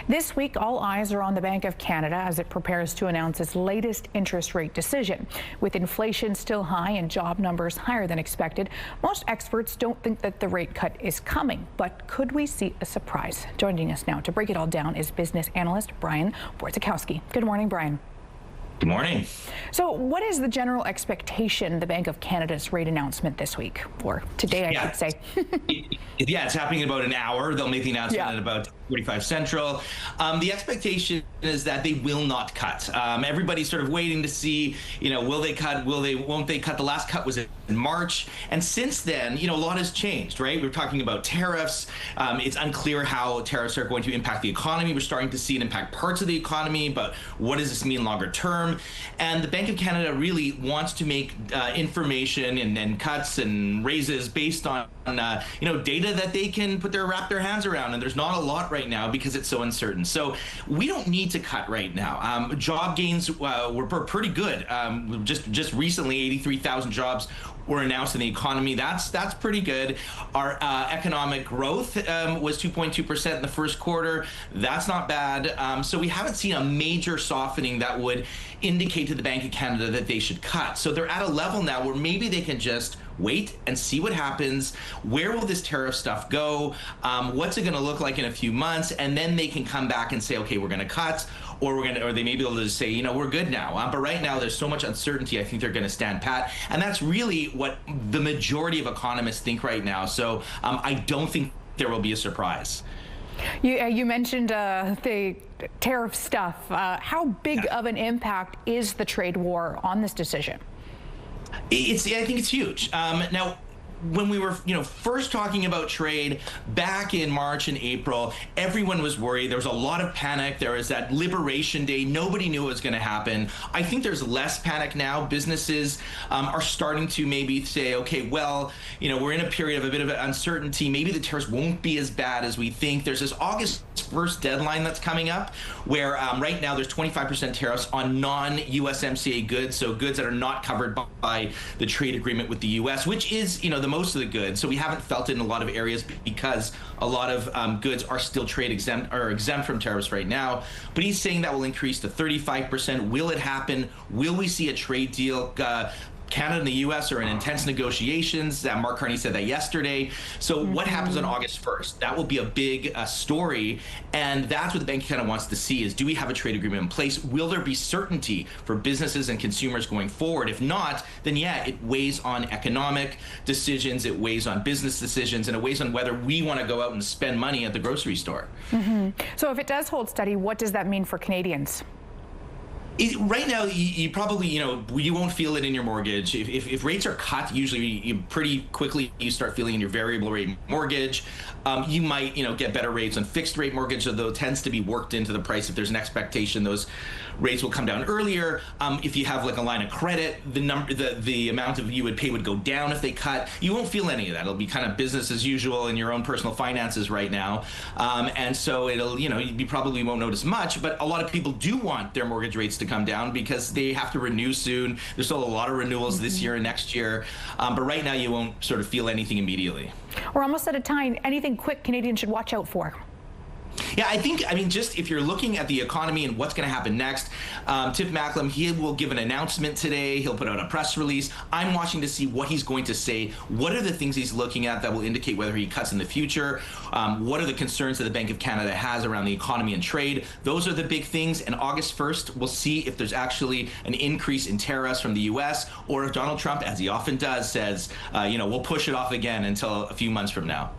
This week, all eyes are on the Bank of Canada as it prepares to announce its latest interest rate decision. With inflation still high and job numbers higher than expected, most experts don't think that the rate cut is coming. But could we see a surprise? Joining us now to break it all down is business analyst Bryan Borzykowski. Good morning, Bryan. Good morning. So what is the general expectation, the Bank of Canada's rate announcement this week, or today, I should say? Yeah, it's happening in about an hour. They'll make the announcement at about 45 Central. The expectation is that they will not cut. Everybody's sort of waiting to see, will they cut, won't they cut? The last cut was in March. And since then, a lot has changed, right? We're talking about tariffs. It's unclear how tariffs are going to impact the economy. We're starting to see it impact parts of the economy, but what does this mean longer term? And the Bank of Canada really wants to make information and cuts and raises based on data that they can wrap their hands around. And there's not a lot right now because it's so uncertain. So we don't need to cut right now. Job gains were pretty good. Just recently, 83,000 jobs were announced in the economy. That's pretty good. Our economic growth was 2.2% in the first quarter. That's not bad. So we haven't seen a major softening that would indicate to the Bank of Canada that they should cut. So they're at a level now where maybe they can just wait and see what happens. Where will this tariff stuff go? What's it going to look like in a few months? And then they can come back and say, okay, we're going to cut, or they may be able to just say, we're good now. But right now, there's so much uncertainty. I think they're going to stand pat, and that's really what the majority of economists think right now. So I don't think there will be a surprise. You mentioned the tariff stuff. How big of an impact is the trade war on this decision? I think it's huge. Now, when we were, first talking about trade back in March and April, everyone was worried. There was a lot of panic. There was that Liberation Day. Nobody knew what was going to happen. I think there's less panic now. Businesses are starting to maybe say, okay, well, we're in a period of a bit of uncertainty. Maybe the tariffs won't be as bad as we think. There's this August 1st deadline that's coming up where right now there's 25% tariffs on non-USMCA goods, so goods that are not covered by the trade agreement with the U.S., which is, the most of the goods. So we haven't felt it in a lot of areas because a lot of goods are still trade exempt or exempt from tariffs right now. But he's saying that will increase to 35%. Will it happen? Will we see a trade deal? Canada and the U.S. are in intense negotiations. Mark Carney said that yesterday. So what happens on August 1st? That will be a big story. And that's what the Bank of Canada wants to see is, do we have a trade agreement in place? Will there be certainty for businesses and consumers going forward? If not, then it weighs on economic decisions, it weighs on business decisions, and it weighs on whether we want to go out and spend money at the grocery store. So if it does hold steady, what does that mean for Canadians? Right now, you probably, you won't feel it in your mortgage. If rates are cut, usually pretty quickly you start feeling in your variable rate mortgage. You might, get better rates on fixed rate mortgage, although it tends to be worked into the price. If there's an expectation, those rates will come down earlier. If you have like a line of credit, the amount of you would pay would go down if they cut. You won't feel any of that. It'll be kind of business as usual in your own personal finances right now. And so it'll, you probably won't notice much, but a lot of people do want their mortgage rates to come down because they have to renew soon. There's still a lot of renewals this year and next year. But right now you won't sort of feel anything immediately. We're almost out of time. Anything quick Canadians should watch out for? Yeah, just if you're looking at the economy and what's going to happen next, Tiff Macklem, he will give an announcement today. He'll put out a press release. I'm watching to see what he's going to say. What are the things he's looking at that will indicate whether he cuts in the future? What are the concerns that the Bank of Canada has around the economy and trade? Those are the big things. And August 1st, we'll see if there's actually an increase in tariffs from the U.S. or if Donald Trump, as he often does, says, we'll push it off again until a few months from now.